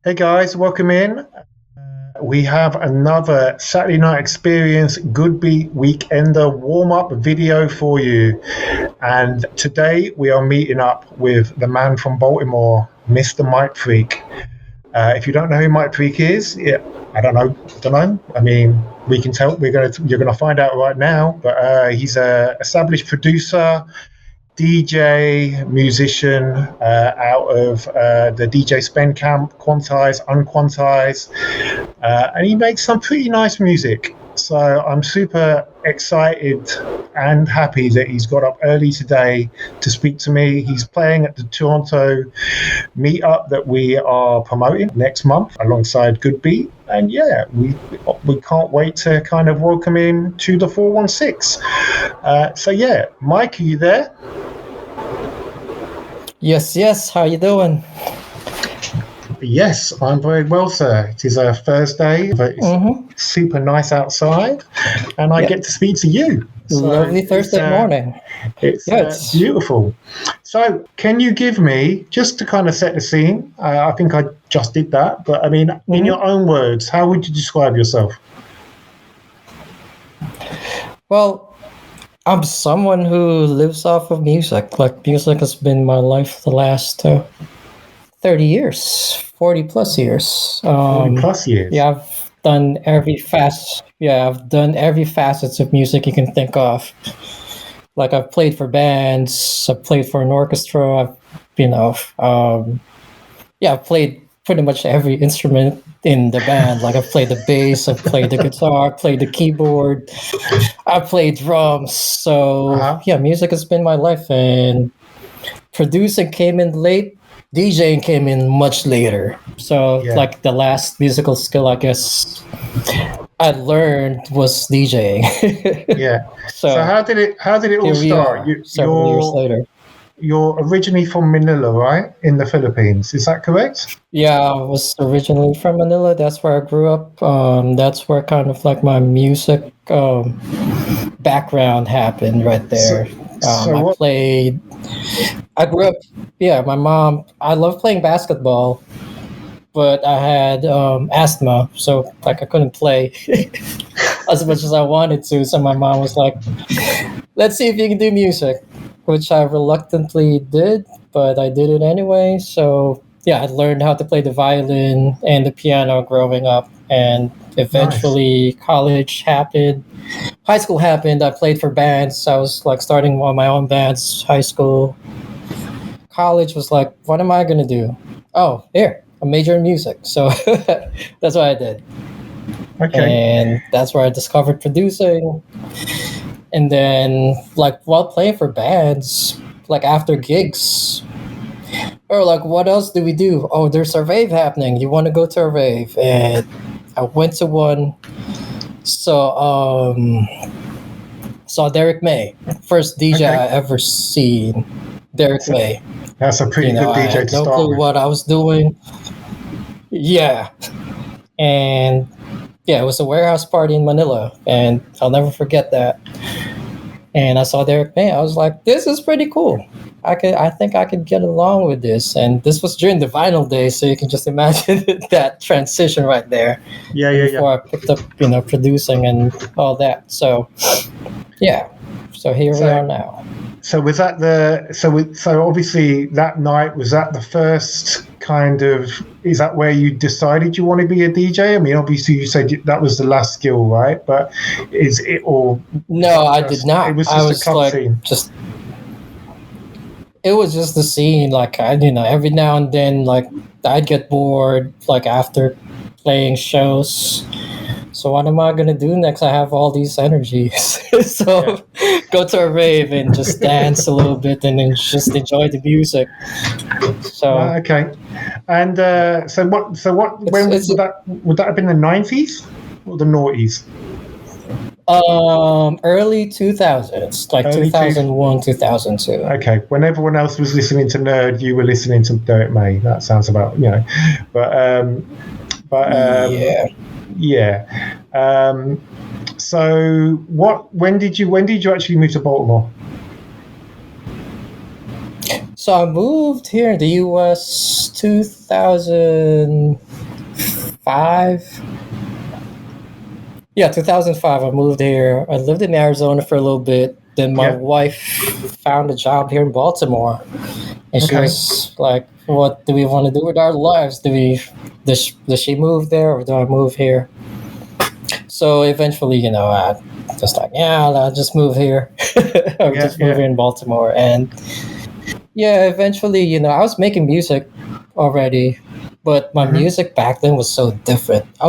Hey guys, welcome in. We have another Saturday Night Experience Goodbeat Weekender warm up video for you. And today we are meeting up with the man from Baltimore, Mr. Micfreak. If you don't know who Micfreak is, yeah, I don't know. I mean, we can tell. You're gonna find out right now. But he's a established producer, DJ, musician out of the DJ Spen camp, Quantize, Unquantize, and he makes some pretty nice music. So I'm super excited and happy that he's got up early today to speak to me. He's playing at the Toronto meetup that we are promoting next month alongside Goodbeat. And yeah, we can't wait to kind of welcome him to the 416. So yeah, Mike, are you there? Yes, yes. How you doing? Yes, I'm very well, sir. It is a Thursday, but it's super nice outside, and I get to speak to you. So lovely Thursday morning. It's beautiful. So, can you give me, just to kind of set the scene, I think I just did that, but I mean, in your own words, how would you describe yourself? Well, I'm someone who lives off of music. Like, music has been my life the last 30 years, 40 plus years. 40 plus years? Yeah, I've done every facets of music you can think of. Like, I've played for bands, I've played for an orchestra, I've played pretty much every instrument in the band. Like, I've played the bass, I've played the guitar, played the keyboard, I've played drums. So yeah, music has been my life, and producing came in late. DJing came in much later. So like the last musical skill I guess I learned was DJing. Yeah. So how did it all start? Several years later. You're originally from Manila, right? In the Philippines. Is that correct? Yeah, I was originally from Manila. That's where I grew up. That's where kind of like my music background happened right there. I grew up, my mom, I love playing basketball, but I had asthma, so like I couldn't play as much as I wanted to. So my mom was like, let's see if you can do music, which I reluctantly did, but I did it anyway. So yeah, I learned how to play the violin and the piano growing up, and eventually college happened. High school happened. I played for bands. I was like starting one of my own bands, high school. College was like, what am I going to do? Oh, here, a major in music. So that's what I did. Okay. And that's where I discovered producing. And then, like, while playing for bands, like after gigs, or like, what else do we do? Oh, there's a rave happening. You want to go to a rave? And I went to one. So, saw Derek May, first DJ I ever seen. Derek May. That's a pretty good DJ to start with. No clue what I was doing. Yeah. And yeah, it was a warehouse party in Manila, and I'll never forget that. And I saw Derek May. I was like, this is pretty cool. I think I could get along with this. And this was during the vinyl days, so you can just imagine that transition right there. Before I picked up, producing and all that. So yeah. So here we are now. So was that so obviously that night, was that the first kind of, is that where you decided you want to be a DJ? I mean, obviously you said that was the last skill, right? But is it all? No, I did not. It was just a club scene. It was just the scene. Like every now and then, like I'd get bored, like after playing shows. So what am I gonna do next? I have all these energies. So go to a rave and just dance a little bit, and then just enjoy the music. So okay. And so what? When would that have been the 90s or the noughties? Early 2000s, like 2001, 2002. Okay, when everyone else was listening to Nerd, you were listening to Derek May. That sounds about, yeah. So when did you actually move to Baltimore? So I moved here in the U.S. 2005. Yeah, 2005. I moved here. I lived in Arizona for a little bit. Then my wife found a job here in Baltimore, and she was like, "What do we want to do with our lives? Does she move there, or do I move here?" So eventually, I just like, yeah, I'll just move here. I'll just move here in Baltimore. And yeah, eventually, I was making music already, but my music back then was so different. I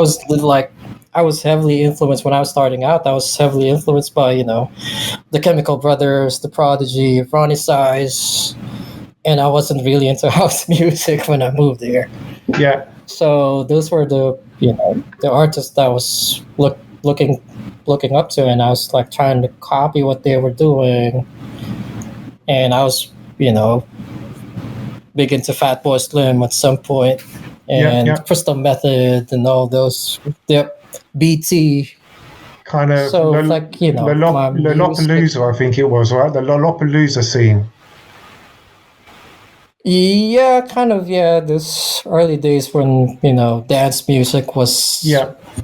was heavily influenced when I was starting out. I was heavily influenced by, the Chemical Brothers, the Prodigy, Ronnie Size, and I wasn't really into house music when I moved here. Yeah. So those were the artists that I was looking up to, and I was like trying to copy what they were doing. And I was, big into Fatboy Slim at some point, and Crystal Method and all those. BT. Kind of. So Lollapalooza, I think it was, right? The Lollapalooza scene. Yeah, kind of. Yeah, this early days when dance music was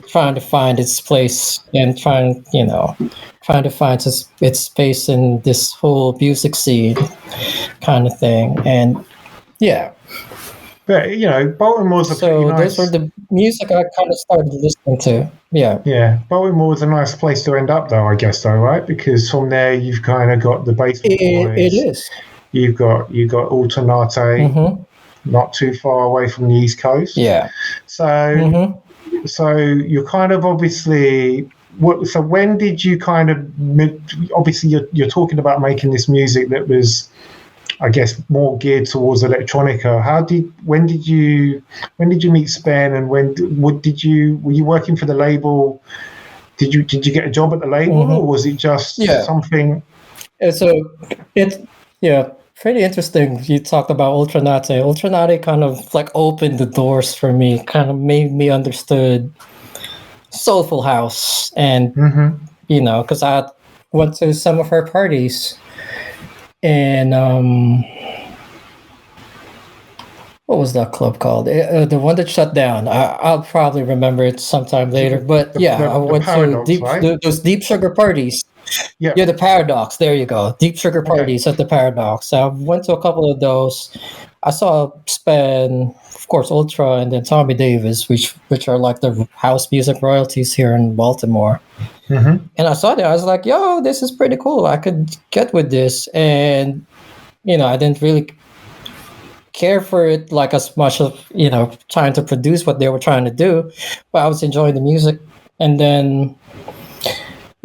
trying to find its place and trying to find its space in this whole music scene, kind of thing. And but Baltimore's a pretty nice. Those were the music I kind of started listening to. Yeah, Baltimore's a nice place to end up, though, I guess, right? Because from there you've kind of got the Basement Boys. It is. You've got Alternate, not too far away from the East Coast. Yeah. So you're kind of obviously. So when did you kind of? Obviously, you're talking about making this music that was, I guess, more geared towards electronica. When did you meet Spen, and were you working for the label? Did you get a job at the label, or was it just something? So it's pretty interesting. You talked about Ultranate. Ultranate kind of like opened the doors for me, kind of made me understood Soulful House, and because I went to some of her parties, and what was that club called? The one that shut down. I'll probably remember it sometime later. But I went to those Deep Sugar parties. Yeah, the Paradox. There you go. Deep Sugar parties at the Paradox. I went to a couple of those. I saw Spen, of course, Ultra, and then Tommy Davis, which are like the house music royalties here in Baltimore. And I saw that. I was like, yo, this is pretty cool. I could get with this. And, I didn't really care for it like as much of, trying to produce what they were trying to do. But I was enjoying the music. And then,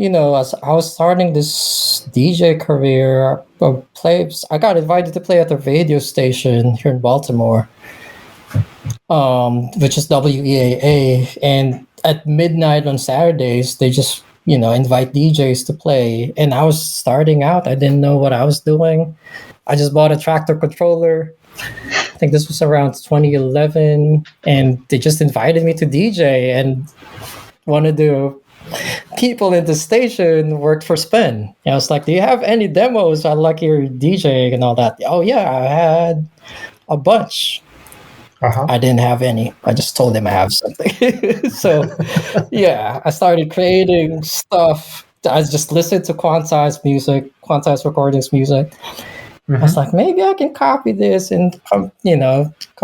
as I was starting this DJ career, I got invited to play at the radio station here in Baltimore, which is WEAA. And at midnight on Saturdays, they just, invite DJs to play. And I was starting out. I didn't know what I was doing. I just bought a tractor controller. I think this was around 2011. And they just invited me to DJ, and one of the people in the station worked for Spen. And I was like, do you have any demos? I like your DJing and all that. Oh, yeah, I had a bunch. I didn't have any. I just told them I have something. So, I started creating stuff. I just listened to Quantize music, Quantize Recordings music. I was like, maybe I can copy this and come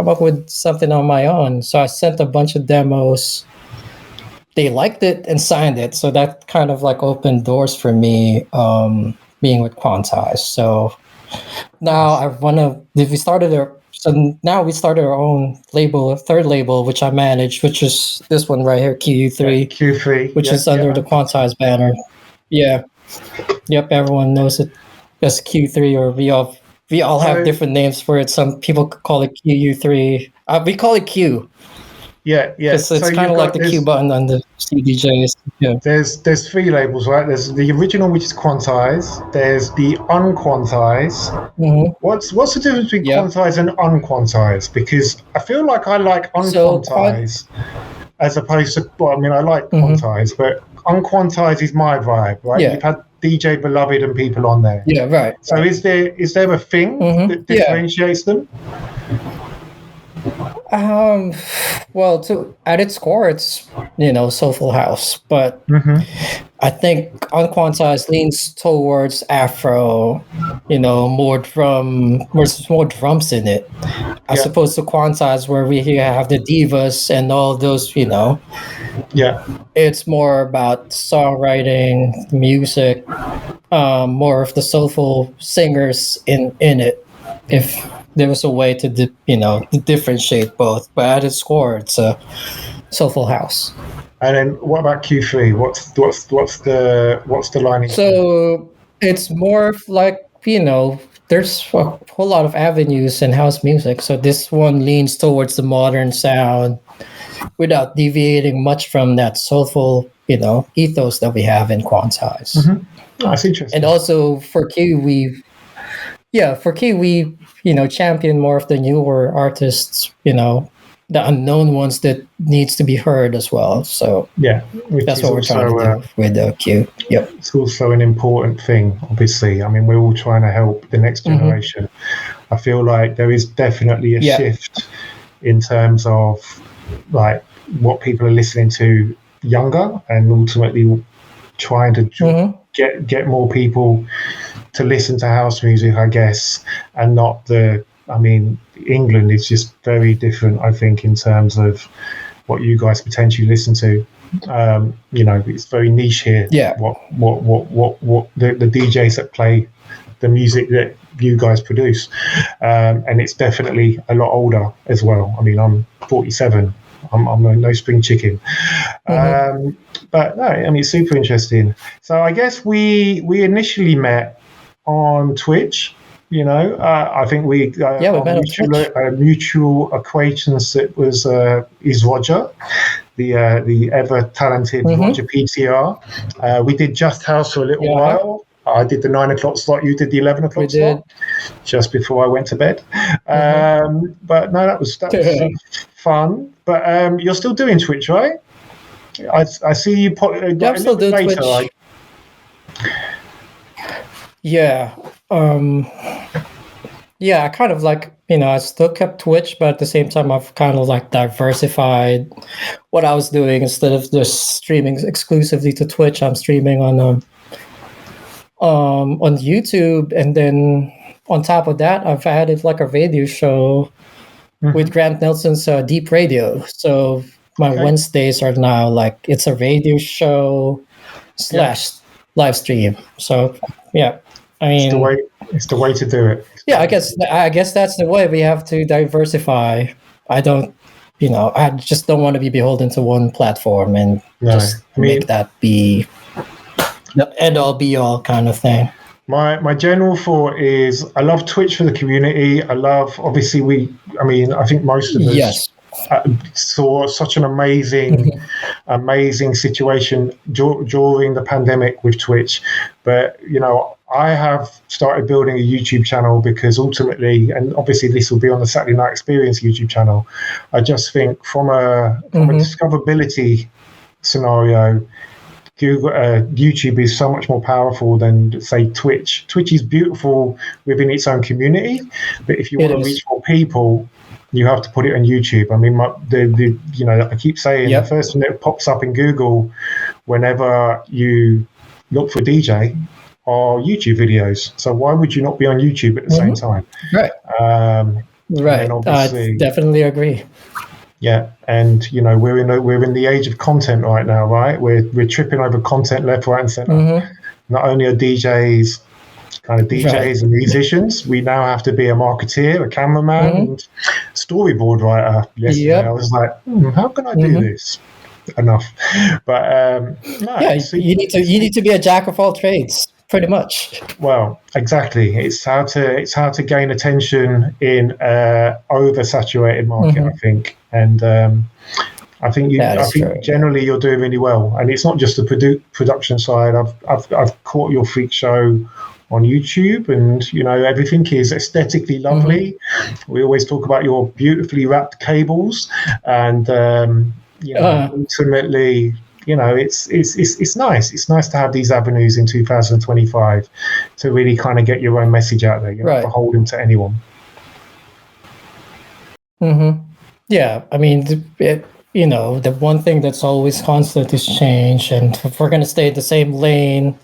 up with something on my own. So I sent a bunch of demos. They liked it and signed it. So that kind of like opened doors for me, being with Quantize. So now now we started our own label, a third label, which I manage, which is this one right here, QU3. Q3. Which is under the Quantize banner. Yeah. Yep, everyone knows it as Q3, or we all have different names for it. Some people call it QU3. We call it Q. Yeah. It's kind of like the Q button on the CDJs. Yeah. There's three labels, right? There's the original, which is Quantize. There's the Unquantize. What's the difference between Quantize and Unquantize? Because I feel like I like Unquantize as opposed to. Well, I mean, I like Quantize, but Unquantize is my vibe, right? You've had DJ Beloved and people on there. Yeah, right. So is there a thing that differentiates them? Well, at its core, it's soulful house, but I think Unquantize leans towards Afro, more there's more drums in it, as opposed to Quantize where we have the divas and all those, Yeah. It's more about songwriting, music, more of the soulful singers in it. If there was a way to differentiate both, but at its core, it's a soulful house. And then what about Q3? What's the lining? So it's more of like there's a whole lot of avenues in house music. So this one leans towards the modern sound without deviating much from that soulful ethos that we have in Quantize. Oh, that's interesting. And also for Q we champion more of the newer artists, the unknown ones that needs to be heard as well. So that's what we're trying to do with the Q. Yep. It's also an important thing, obviously. I mean, we're all trying to help the next generation. I feel like there is definitely a shift in terms of like what people are listening to younger, and ultimately trying to get more people to listen to house music, I guess, and not England is just very different, I think, in terms of what you guys potentially listen to. It's very niche here. Yeah. What the DJs that play the music that you guys produce, and it's definitely a lot older as well. I mean, I'm 47. I'm no spring chicken. But no, I mean, it's super interesting. So I guess we initially met on Twitch. I think we met a mutual acquaintance that was is Roger, the ever talented Roger PTR. We did Just House for a little while. I did the 9 o'clock slot. You did the 11 o'clock slot. Just before I went to bed. But no, that was fun. But you're still doing Twitch, right? I see you put. I'm still doing Twitch. Like... Yeah. I kind of like, I still kept Twitch, but at the same time, I've kind of like diversified what I was doing. Instead of just streaming exclusively to Twitch, I'm streaming on YouTube. And then on top of that, I've added like a radio show with Grant Nelson's Deep Radio. So my Wednesdays are now like, it's a radio show / live stream. So yeah. I mean, it's the way to do it. Yeah, I guess that's the way. We have to diversify. I don't, I just don't want to be beholden to one platform and make that be the end all be all kind of thing. My general thought is I love Twitch for the community. I love, obviously, I think most of us saw such an amazing situation during the pandemic with Twitch. But, I have started building a YouTube channel because ultimately, and obviously this will be on the Saturday Night Experience YouTube channel, I just think from a discoverability scenario, YouTube is so much more powerful than, say, Twitch. Twitch is beautiful within its own community, but if you want to reach more people, you have to put it on YouTube. I mean, I keep saying the first thing that pops up in Google whenever you look for DJ are YouTube videos. So why would you not be on YouTube at the same time? Right. Right. I definitely agree. Yeah, and we're in the age of content right now, right? We're tripping over content left, right, and center. Not only are DJs and musicians, we now have to be a marketeer, a cameraman, and storyboard writer. Yesterday, I was like, how can I do this? Enough, but you need to be a jack of all trades. Pretty much. Well, exactly. It's how to gain attention in oversaturated market, I think, and I think generally you're doing really well. And it's not just the production side. I've caught your freak show on YouTube, and everything is aesthetically lovely. We always talk about your beautifully wrapped cables, and ultimately, it's nice. It's nice to have these avenues in 2025 to really kind of get your own message out there. You're not beholden to anyone. Yeah, I mean, the one thing that's always constant is change, and if we're going to stay in the same lane,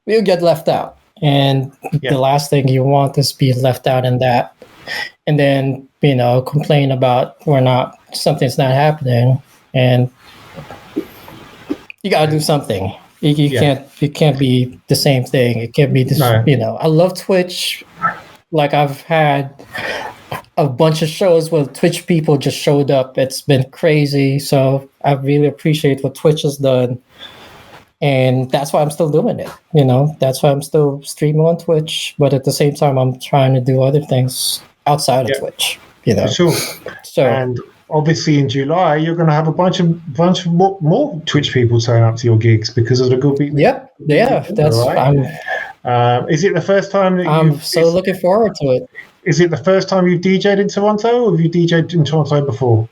we'll get left out. And the last thing you want is be left out in that, and then complain about something's not happening, and you got to do something. You can't be the same thing. It can't be this. I love Twitch. Like, I've had a bunch of shows where Twitch people just showed up. It's been crazy. So I really appreciate what Twitch has done. And that's why I'm still doing it. That's why I'm still streaming on Twitch. But at the same time, I'm trying to do other things outside of Twitch. For sure. So, and obviously in July, you're going to have a bunch of more Twitch people turn up to your gigs because of the Goodbeat. Yeah. That's right. Is it the first time that I'm so looking forward to it? Is it the first time you've DJed in Toronto, or have you DJed in Toronto before?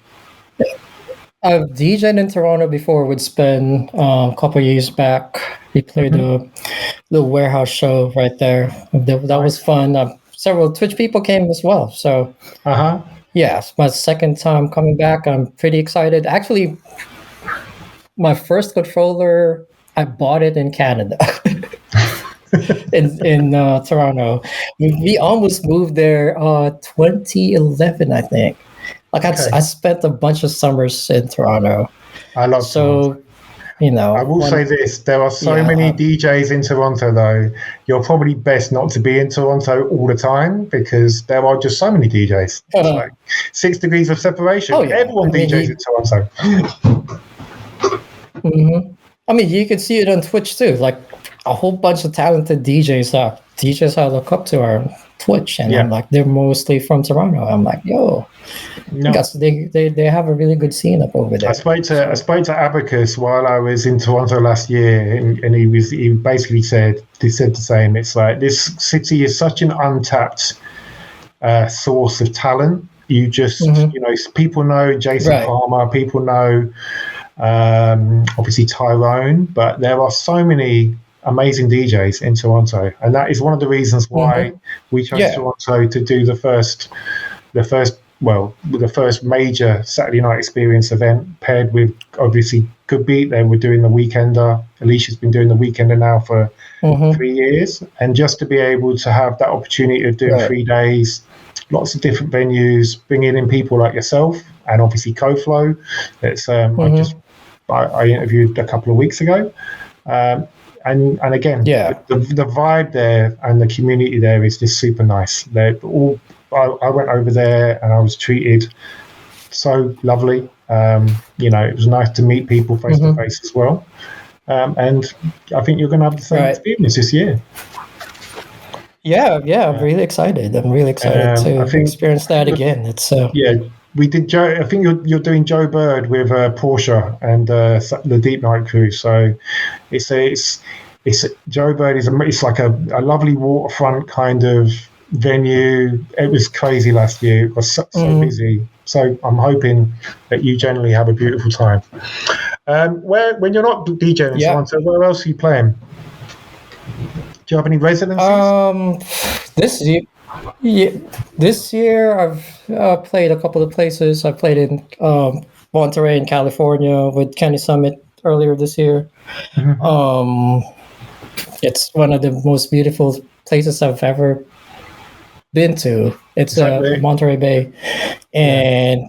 I've DJed in Toronto before with Spen a couple of years back. We played a little warehouse show right there. That was fun. Several Twitch people came as well. So, yeah, it's my second time coming back. I'm pretty excited. Actually, my first controller, I bought it in Canada. in Toronto. We almost moved there 2011, I think. Like, I spent a bunch of summers in Toronto. I love Toronto. I will say this, there are so many DJs in Toronto, though. You're probably best not to be in Toronto all the time because there are just so many DJs. It's like 6 degrees of separation. Everyone DJs in Toronto. I mean, you can see it on Twitch too. Like, a whole bunch of talented DJs I look up to are on Twitch, and I'm like, they're mostly from Toronto. I'm like, they have a really good scene up over there. I spoke to Abacus while I was in Toronto last year, and he basically said the same. It's like, this city is such an untapped source of talent. You just people know Jason Palmer, people know obviously Tyrone, but there are so many amazing DJs in Toronto, and that is one of the reasons why we chose Toronto to do the first major Saturday night experience event, paired with obviously Goodbeat. They were doing the Weekender. Alicia's been doing the Weekender now for 3 years, and just to be able to have that opportunity of doing 3 days, lots of different venues, bringing in people like yourself, and obviously CoFlow. It's I interviewed a couple of weeks ago. And again, the vibe there and the community there is just super nice. They're all. I went over there and I was treated so lovely. It was nice to meet people face to face as well. And I think you're going to have the same experience this year. Yeah, I'm really excited. I'm really excited to experience that again. It's we did Joe. I think you're doing Joe Bird with Porsche and the Deep Night crew. So it's Joe Bird it's like a lovely waterfront kind of venue. It was crazy last year. It was so busy. So I'm hoping that you generally have a beautiful time. When you're not DJing in Toronto, where else are you playing? Do you have any residencies? This year I've played a couple of places. I played in Monterey in California with Kenny Summit earlier this year. It's one of the most beautiful places I've ever been to. It's Monterey Bay, and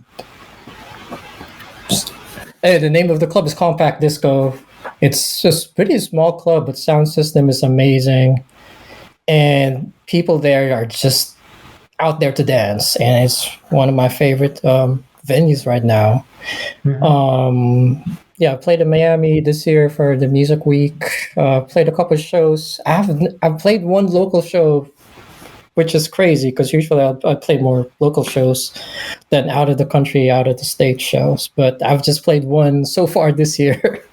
the name of the club is Compact Disco. It's just a pretty small club, but sound system is amazing. And people there are just out there to dance, and it's one of my favorite venues right now. I played in Miami this year for the Music Week. Played a couple of shows. I've played one local show, which is crazy because usually I play more local shows than out of the country, out of the state shows. But I've just played one so far this year.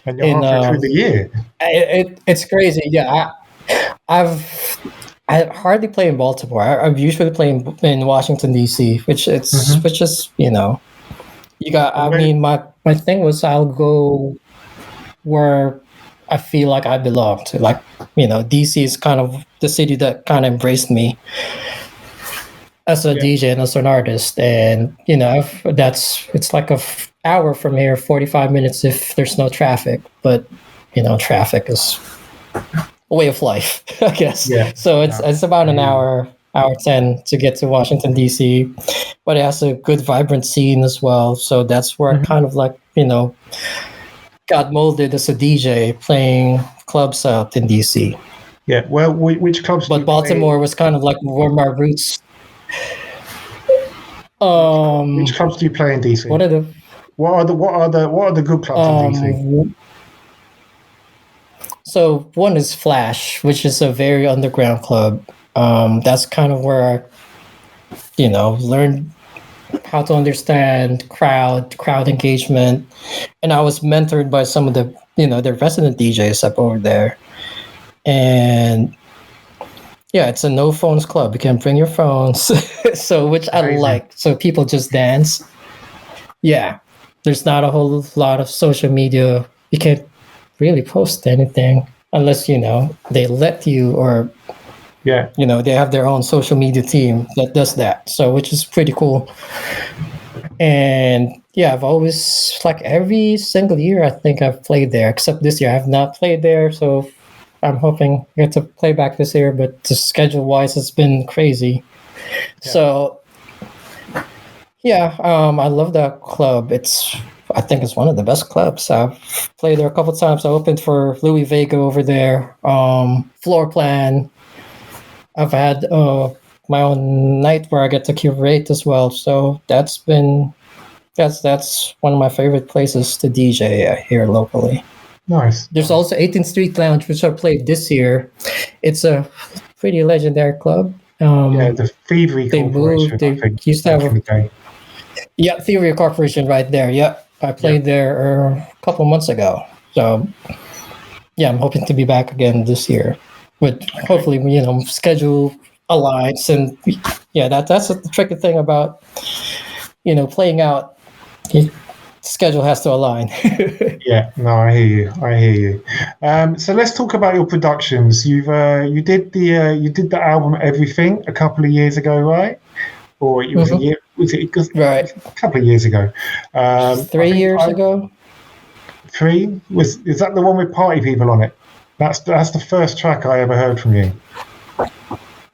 And you're halfway through the year. It's crazy. Yeah, I hardly play in Baltimore. I'm usually playing in Washington D.C., which is You got. And I where, mean, my thing was I'll go where I feel like I belong to. Like, DC is kind of the city that kind of embraced me as a yeah. DJ and as an artist. And it's like hour from here, 45 minutes if there's no traffic. But traffic is a way of life, I guess. Yeah. So No, it's about I an hear you. hour 10 to get to Washington DC, but it has a good vibrant scene as well. So that's where I Mhm. kind of like got molded as a DJ playing clubs out in DC. Yeah. Well, which clubs do you But play? Baltimore was kind of like where my roots. Which Um, clubs do you play in DC? what are the What are the good clubs in DC? So one is Flash, which is a very underground club. That's kind of where learned how to understand crowd engagement, and I was mentored by some of the resident DJs up over there. And yeah, it's a no phones club. You can bring your phones, so which I Amazing. like. So people just dance. Yeah, there's not a whole lot of social media. You can't really post anything unless they let you, or Yeah. they have their own social media team that does that. So which is pretty cool. And yeah, I've always, like, every single year I think I've played there, except this year I have not played there. So I'm hoping I get to play back this year, but the schedule wise it's been crazy. Yeah. So yeah, I love that club. I think it's one of the best clubs. I've played there a couple times. I opened for Louie Vega over there. Floor Plan. I've had my own night where I get to curate as well. So that's one of my favorite places to DJ here locally. Nice. There's Nice. also 18th Street Lounge, which I played this year. It's a pretty legendary club. Yeah, the Thievery They Corporation, moved. I They think, used to back have in the day. Theory Corporation right there. Yeah, I Yeah. played there a couple months ago. So yeah, I'm hoping to be back again this year. But hopefully, schedule aligns. And yeah, that's the tricky thing about playing out. Schedule has to align. Yeah, no, I hear you. I hear you. So let's talk about your productions. You did the album Everything a couple of years ago, right? Or it was a Mhm. year? Was it? Right. A couple of years ago. I 3 years ago. three is that the one with Party People on it? That's the first track I ever heard from you.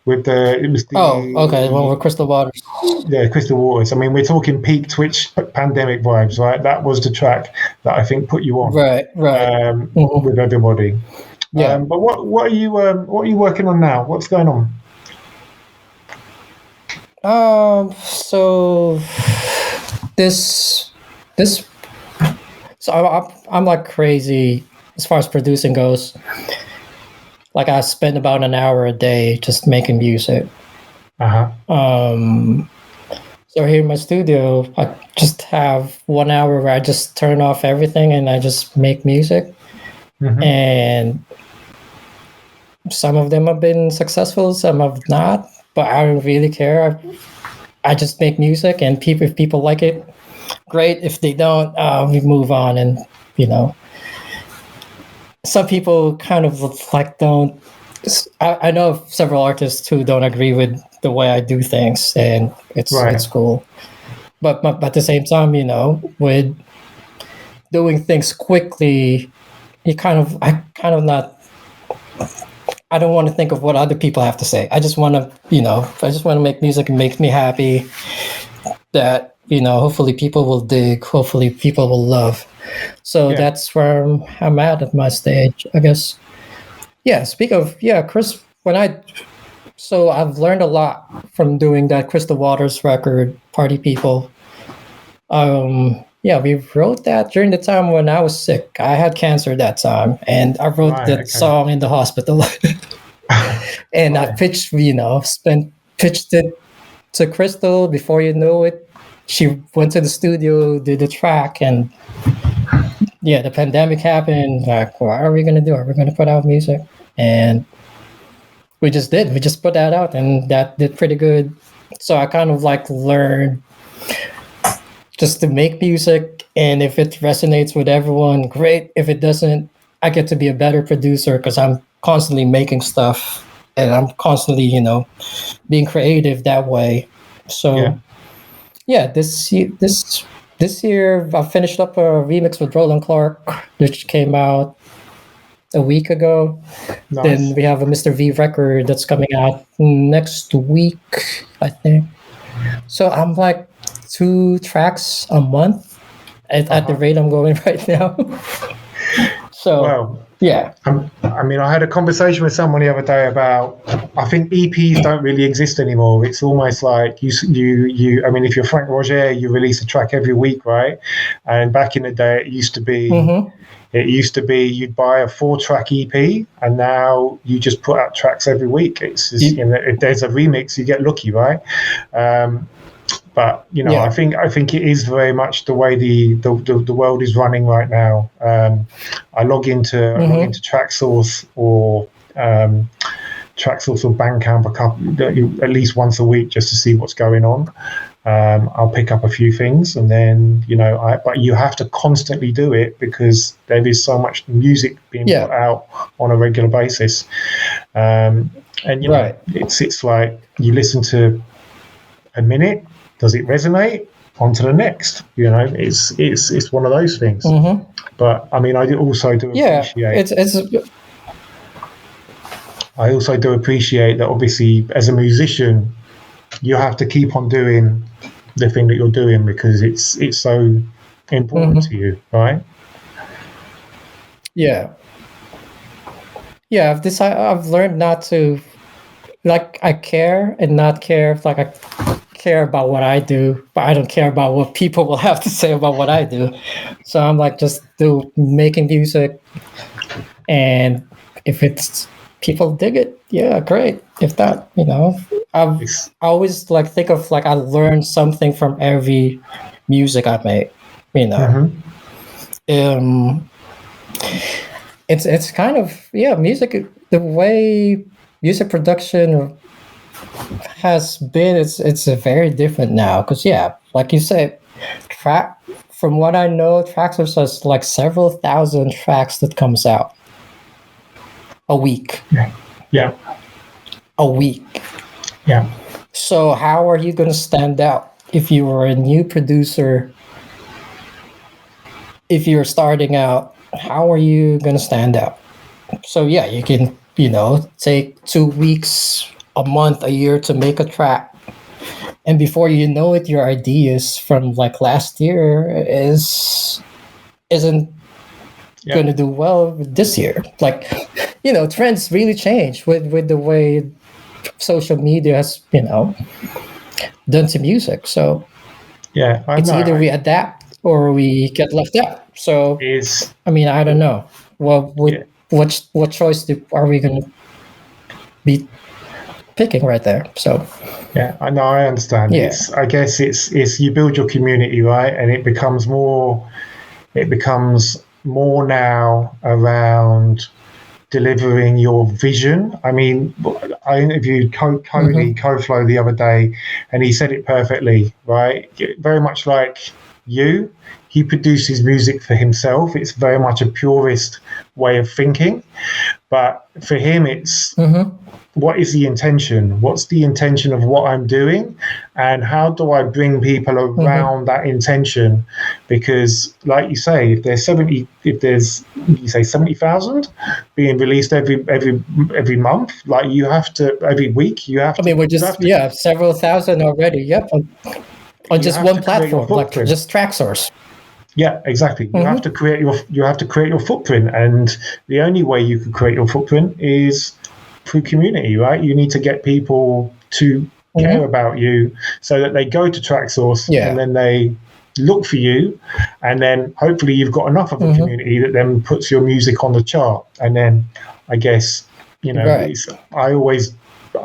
It was Oh, okay. Well, the with Crystal Waters. yeah, Crystal Waters. I mean, we're talking peak Twitch pandemic vibes, right? That was the track that I think put you on Right. Mhm. with everybody. Yeah. But what are you working on now? What's going on? So this this so I'm like crazy as far as producing goes. Like, I spend about an hour a day just making music. Uh huh. So here in my studio, I just have 1 hour where I just turn off everything and I just make music. Hmm. And some of them have been successful, some have not, but I don't really care. I just make music, and if people like it, great. If they don't, we move on. And you know, some people kind of like don't. I know of several artists who don't agree with the way I do things, and Right. it's cool. But at the same time, with doing things quickly, I kind of not. I don't want to think of what other people have to say. I just want to, make music and make me happy. That hopefully people will dig. Hopefully people will love. So Yeah. that's where I'm at my stage, I guess. Yeah. Speak of Chris. So I've learned a lot from doing that Crystal Waters record, Party People. Yeah, we wrote that during the time when I was sick. I had cancer that time, and I wrote Right. that Okay. song in the hospital. And I Right. pitched it to Crystal. Before you know it, she went to the studio, did the track, and yeah, the pandemic happened. Like, what are we gonna do? Are we gonna put out music? And we just did. We just put that out, and that did pretty good. So I kind of like learned just to make music, and if it resonates with everyone, great. If it doesn't, I get to be a better producer because I'm constantly making stuff and I'm constantly, being creative that way. So yeah, this year I finished up a remix with Roland Clark, which came out a week ago. Nice. Then we have a Mr. V record that's coming out next week, I think. So I'm like 2 tracks a month at the rate I'm going right now. So, well, yeah. I mean, I had a conversation with someone the other day about, I think EPs don't really exist anymore. It's almost like I mean, if you're Frank Roger, you release a track every week, right? And back in the day, it used to be, you'd buy a 4-track EP, and now you just put out tracks every week. It's just, if there's a remix, you get lucky, right? But I think it is very much the way the world is running right now. I log into TrackSource or Bandcamp at least once a week just to see what's going on. I'll pick up a few things, and then but you have to constantly do it because there is so much music being put out on a regular basis. It's like you listen to a minute. Does it resonate? On to the next. It's one of those things. But I mean, I also do appreciate. I also do appreciate that. Obviously, as a musician, you have to keep on doing the thing that you're doing because it's so important to you, right? Yeah. Yeah. I've learned not to I care and not care. I care about what I do, but I don't care about what people will have to say about what I do. So I'm just making music, and if it's people dig it, yeah, great. If not, I always think of I learn something from every music I make. It's kind of music. The way music production has been, it's very different now because like you said, from what I know, tracks are just several thousand tracks that comes out a week. A week. So how are you going to stand out if you were a new producer? If you're starting out, how are you going to stand out? So you can take 2 weeks, a month, a year to make a track, and before you know it, your ideas from last year isn't going to do well this year. Trends really change with the way social media has done to music. So it's either we adapt or we get left out. So I mean, I don't know. Well, what choice are we going to be picking right there? So I know, I understand. I guess it's you build your community, right? And it becomes more now around delivering your vision. I mean, I interviewed Cody Coflow the other day, and he said it perfectly, right? Very much like you, he produces music for himself. It's very much a purist way of thinking, but for him, it's what is the intention? What's the intention of what I'm doing? And how do I bring people around that intention? Because like you say, if there's 70,000 being released every month, you have to, every week, you have to. I mean, we're just, several thousand already. Yep. On just one platform, just TrackSource. Yeah, exactly. You have to create your footprint. And the only way you can create your footprint is through community, right? You need to get people to care about you so that they go to TrackSource and then they look for you, and then hopefully you've got enough of a community that then puts your music on the chart. And then I guess I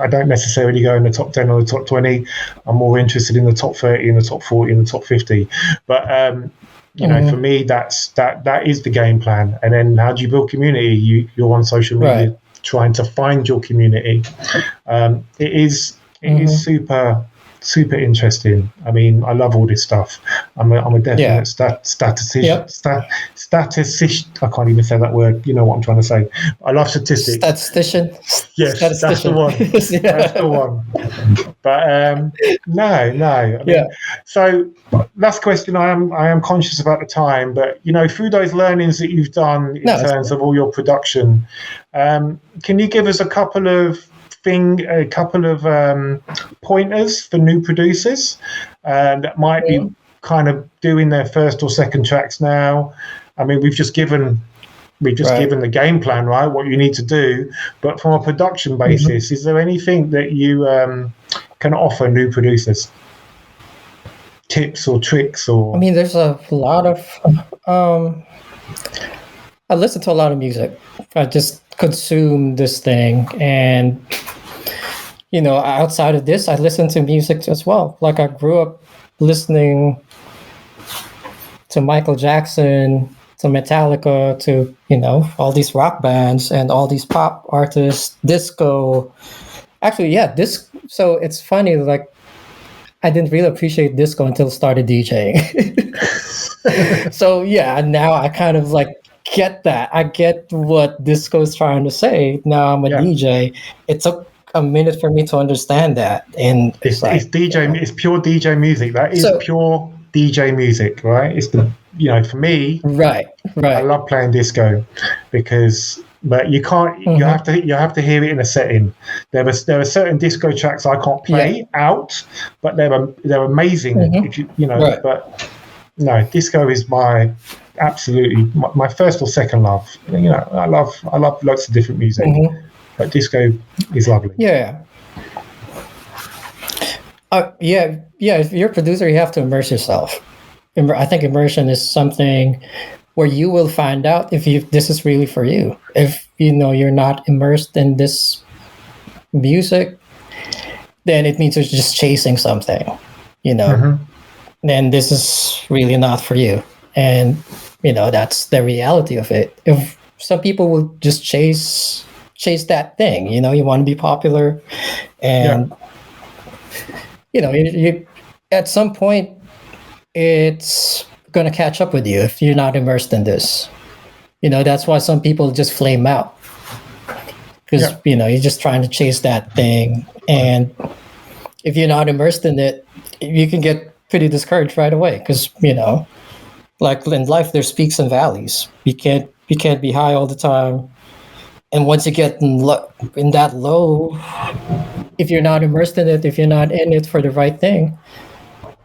don't necessarily go in the top 10 or the top 20. I'm more interested in the top 30 and the top 40 and the top 50. But for me, that is the game plan. And then how do you build community? You're on social media trying to find your community. It is super super interesting. I mean, I love all this stuff. I'm a definite statistician. Yep. Statistician. I can't even say that word. You know what I'm trying to say. I love statistics. Statistician. Yes, that's the one. Yeah. That's the one. But no. I mean, Yeah. so last question. I am conscious about the time, but you know, through those learnings that you've done in terms of all your production, can you give us a couple of pointers for new producers that might be kind of doing their first or second tracks now? I mean, we've just given the game plan, right? What you need to do, but from a production basis, is there anything that you can offer new producers? Tips or tricks or? I mean, there's a lot of. I listen to a lot of music. I just consume this thing, and you know, outside of this, I listen to music as well. Like I grew up listening to Michael Jackson, to Metallica, to, you know, all these rock bands and all these pop artists, disco. Actually, yeah, so it's funny, like I didn't really appreciate disco until I started DJing. So yeah, now I kind of like get that. I get what disco is trying to say. Now I'm a DJ. It took a minute for me to understand that. And it's DJ, it's pure DJ music. That is pure DJ music, right? It's the, you know, for me, right. I love playing disco but you can't. You have to hear it in a setting. There are certain disco tracks I can't play out, but they're amazing. If you know, but no, disco is my first or second love. You know, I love lots of different music, but disco is lovely. Yeah. If you're a producer, you have to immerse yourself. I think immersion is something where you will find out if this is really for you. If you know you're not immersed in this music, then it means you're just chasing something, you know. Then this is really not for you, and you know that's the reality of it. If some people will just chase that thing, you know, you want to be popular, and you know, you at some point it's going to catch up with you if you're not immersed in this. You know, that's why some people just flame out, because you know, you're just trying to chase that thing, and if you're not immersed in it, you can get pretty discouraged right away, because you know, like in life there's peaks and valleys. You can't be high all the time, and once you get in that low, if you're not immersed in it, if you're not in it for the right thing,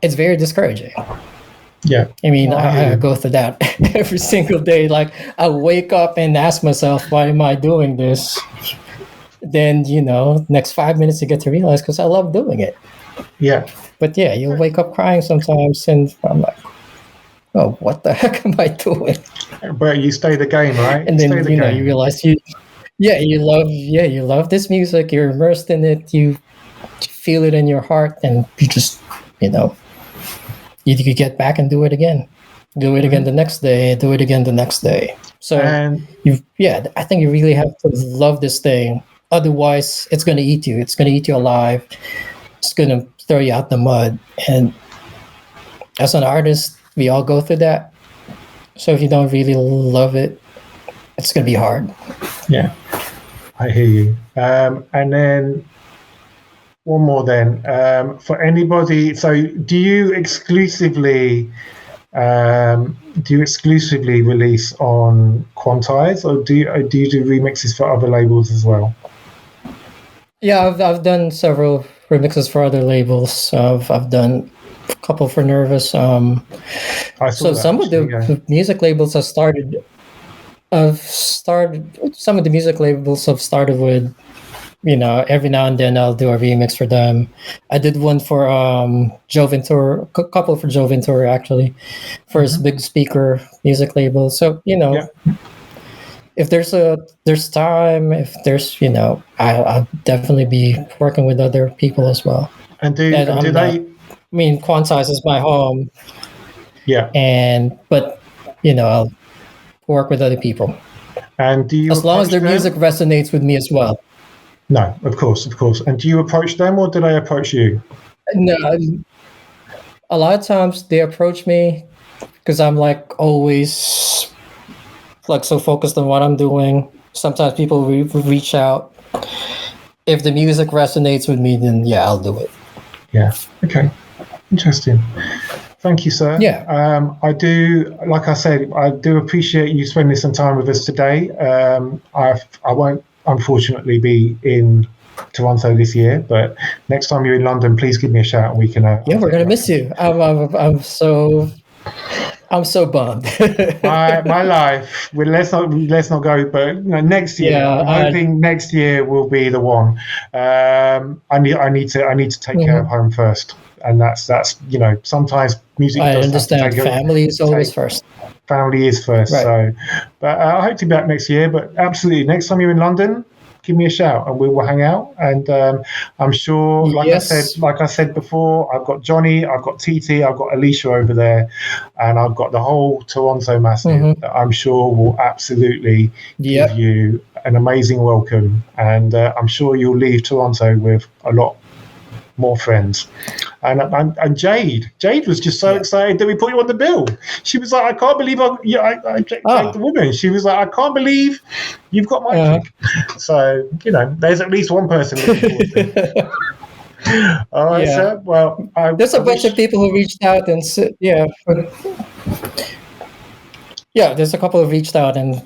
it's very discouraging. Yeah. I mean, I go through that every single day. Like I wake up and ask myself, why am I doing this? Then, you know, next 5 minutes you get to realize, because I love doing it. Yeah. But yeah, you wake up crying sometimes, and I'm like, oh, what the heck am I doing? But you stay the game, right? And then, you know, you realize you love this music, you're immersed in it, you feel it in your heart, and you just, you know, you could get back and do it again. Do it again the next day, do it again the next day. So I think you really have to love this thing. Otherwise, it's going to eat you. It's going to eat you alive. It's going to throw you out the mud. And as an artist, we all go through that. So if you don't really love it, it's going to be hard. Yeah, I hear you. And then one more then. For anybody, so do you exclusively release on Quantize, or do you do remixes for other labels as well? Yeah, I've done several remixes for other labels. I've done a couple for Nervous. Some of the music labels have started. Some of the music labels have started with, you know, every now and then I'll do a remix for them. I did one for Joe Ventura, a couple for Joe Ventura actually, for his Big Speaker music label. So, you know, if there's time, if there's, you know, I'll definitely be working with other people as well. And I mean, Quantize is my home. Yeah. But you know, I'll work with other people. And do you, as long as their music resonates with me as well? No, of course. And do you approach them, or do they approach you? No, a lot of times they approach me because I'm like always like so focused on what I'm doing. Sometimes people reach out. If the music resonates with me, then yeah, I'll do it. Yeah. Okay. Interesting. Thank you, sir. Yeah. I do, like I said, I do appreciate you spending some time with us today. I won't, unfortunately, be in Toronto this year, but next time you're in London, please give me a shout and we can. Yeah, we're gonna miss you. I'm so bummed. my life. Well, let's not go. But next year, Yeah, I'm hoping next year will be the one. I need to take care of home first, and that's sometimes music. I does understand. Have to take Family is always first. Family is first. Right. So, but I hope to be back next year. But absolutely, next time you're in London, give me a shout and we will hang out. And I'm sure, like I said before, I've got Johnny, I've got TT, I've got Alicia over there, and I've got the whole Toronto massive that I'm sure will absolutely give you an amazing welcome. And I'm sure you'll leave Toronto with a lot more friends. And Jade was just so excited that we put you on the bill. She was like, I can't believe the woman. She was like, I can't believe you've got Micfreak. So, there's at least one person looking forward to it. All right, sir. Well, there's a bunch of people who reached out and there's a couple who reached out and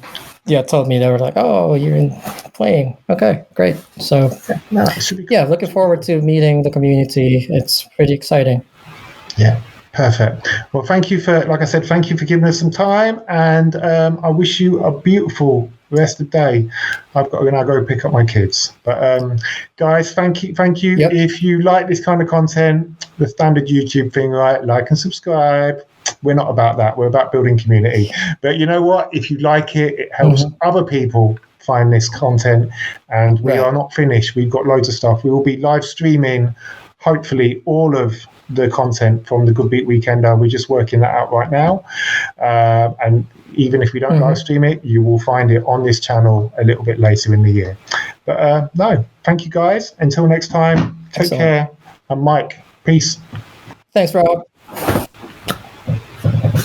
told me. They were like, oh, you're playing. Okay, great. So looking forward to meeting the community. It's pretty exciting. Yeah, perfect. Well, thank you for giving us some time, and I wish you a beautiful rest of the day. I've got to now go pick up my kids. But guys, thank you. Yep. If you like this kind of content, the standard YouTube thing, right? Like and subscribe. We're not about that. We're about building community. But you know what? If you like it, it helps other people find this content. And we are not finished. We've got loads of stuff. We will be live streaming, hopefully, all of the content from the Goodbeat Weekender. We're just working that out right now. And even if we don't live stream it, you will find it on this channel a little bit later in the year. But no, thank you guys. Until next time, take care. And Mike, peace. Thanks, Rob.